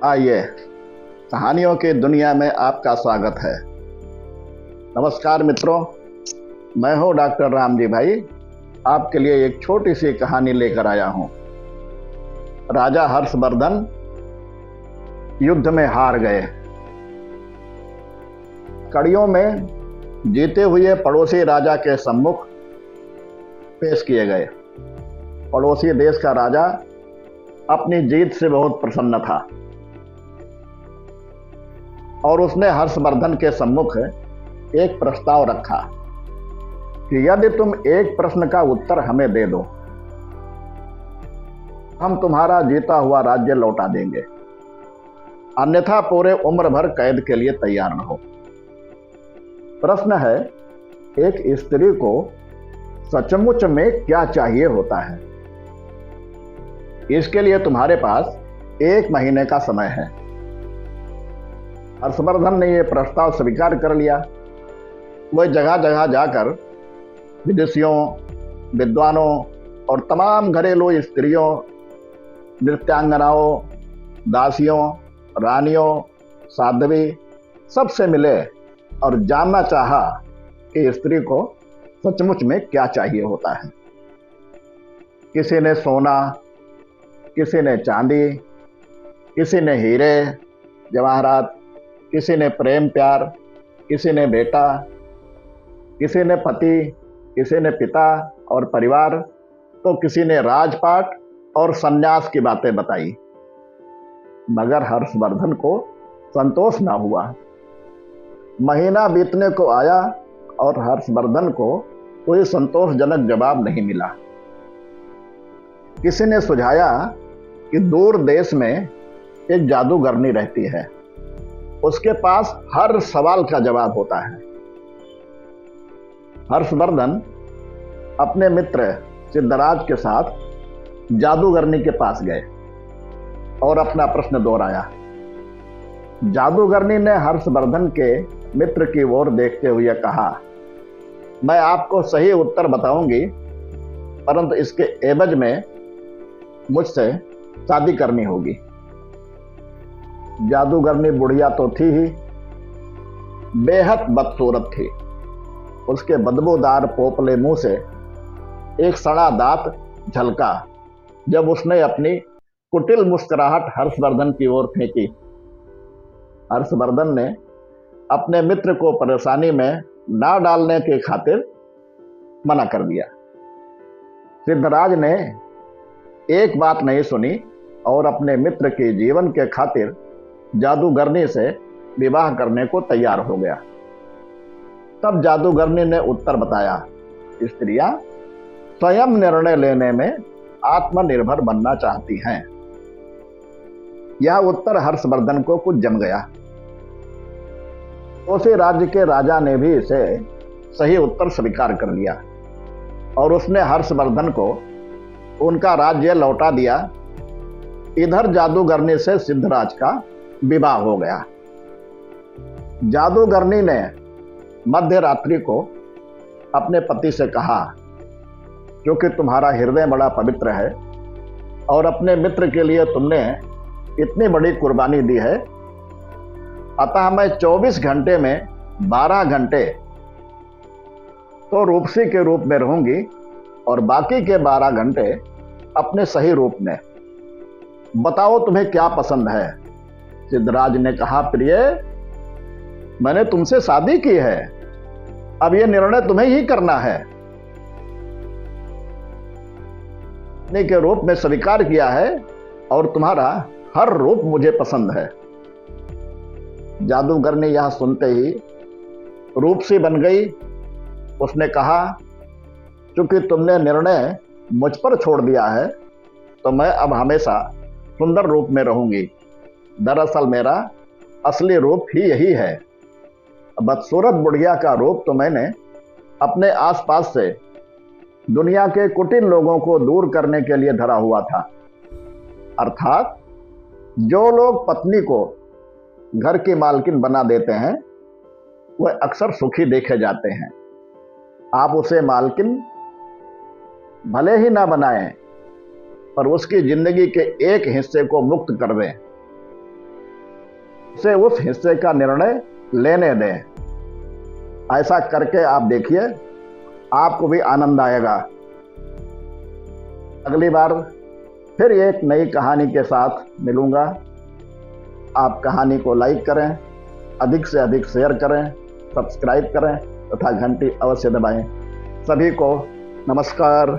आइए, कहानियों की दुनिया में आपका स्वागत है। नमस्कार मित्रों, मैं हूं डॉक्टर राम जी भाई। आपके लिए एक छोटी सी कहानी लेकर आया हूं। राजा हर्षवर्धन युद्ध में हार गए। कड़ियों में जीते हुए पड़ोसी राजा के सम्मुख पेश किए गए। पड़ोसी देश का राजा अपनी जीत से बहुत प्रसन्न था और उसने हर्षवर्धन के सम्मुख एक प्रस्ताव रखा कि यदि तुम एक प्रश्न का उत्तर हमें दे दो, हम तुम्हारा जीता हुआ राज्य लौटा देंगे, अन्यथा पूरे उम्र भर कैद के लिए तैयार रहो। प्रश्न है, एक स्त्री को सचमुच में क्या चाहिए होता है? इसके लिए तुम्हारे पास 1 महीने का समय है। हर्षवर्धन ने यह प्रस्ताव स्वीकार कर लिया। वह जगह जगह जाकर विदेशियों, विद्वानों और तमाम घरेलू स्त्रियों, नृत्यांगनाओं, दासियों, रानियों, साध्वी सबसे मिले और जानना चाहा कि स्त्री को सचमुच में क्या चाहिए होता है। किसी ने सोना, किसी ने चांदी, किसी ने हीरे जवाहरात, किसी ने प्रेम प्यार, किसी ने बेटा, किसी ने पति, किसी ने पिता और परिवार, तो किसी ने राजपाट और सन्यास की बातें बताई। मगर हर्षवर्धन को संतोष ना हुआ। महीना बीतने को आया और हर्षवर्धन को कोई संतोषजनक जवाब नहीं मिला। किसी ने सुझाया कि दूर देश में एक जादूगरनी रहती है, उसके पास हर सवाल का जवाब होता है। हर्षवर्धन अपने मित्र सिद्धराज के साथ जादूगरनी के पास गए और अपना प्रश्न दोहराया। जादूगरनी ने हर्षवर्धन के मित्र की ओर देखते हुए कहा, मैं आपको सही उत्तर बताऊंगी, परंतु इसके एवज में मुझसे शादी करनी होगी। जादूगरनी बुढ़िया तो थी ही, बेहद बदसूरत थी। उसके बदबूदार पोपले मुंह से एक सड़ा दांत झलका जब उसने अपनी कुटिल मुस्कुराहट हर्षवर्धन की ओर फेंकी। हर्षवर्धन ने अपने मित्र को परेशानी में ना डालने की खातिर मना कर दिया। सिद्धराज ने एक बात नहीं सुनी और अपने मित्र के जीवन के खातिर जादूगरनी से विवाह करने को तैयार हो गया। तब जादूगरनी ने उत्तर बताया, स्त्रियां स्वयं निर्णय लेने में आत्मनिर्भर बनना चाहती हैं। यह उत्तर हर्षवर्धन को कुछ जम गया। उसी राज्य के राजा ने भी इसे सही उत्तर स्वीकार कर लिया और उसने हर्षवर्धन को उनका राज्य लौटा दिया। इधर जादूगरनी से सिद्धराज का विवाह हो गया। जादूगरनी ने मध्य रात्रि को अपने पति से कहा, क्योंकि तुम्हारा हृदय बड़ा पवित्र है और अपने मित्र के लिए तुमने इतनी बड़ी कुर्बानी दी है, अतः मैं 24 घंटे में 12 घंटे तो रूपसी के रूप में रहूंगी और बाकी के 12 घंटे अपने सही रूप में। बताओ तुम्हें क्या पसंद है? सिद्धराज ने कहा, प्रिय, मैंने तुमसे शादी की है, अब यह निर्णय तुम्हें ही करना है। पत्नी के रूप में स्वीकार किया है और तुम्हारा हर रूप मुझे पसंद है। जादूगरनी यह सुनते ही रूपसी बन गई। उसने कहा, क्योंकि तुमने निर्णय मुझ पर छोड़ दिया है, तो मैं अब हमेशा सुंदर रूप में रहूंगी। दरअसल मेरा असली रूप ही यही है। बदसूरत बुढ़िया का रूप तो मैंने अपने आसपास से दुनिया के कुटिल लोगों को दूर करने के लिए धरा हुआ था। अर्थात जो लोग पत्नी को घर की मालकिन बना देते हैं, वह अक्सर सुखी देखे जाते हैं। आप उसे मालकिन भले ही ना बनाएं, पर उसकी जिंदगी के एक हिस्से को मुक्त कर दें। उसे उस हिस्से का निर्णय लेने दें। ऐसा करके आप देखिए, आपको भी आनंद आएगा। अगली बार फिर एक नई कहानी के साथ मिलूंगा। आप कहानी को लाइक करें, अधिक से अधिक शेयर करें, सब्सक्राइब करें तथा घंटी अवश्य दबाएं। सभी को नमस्कार।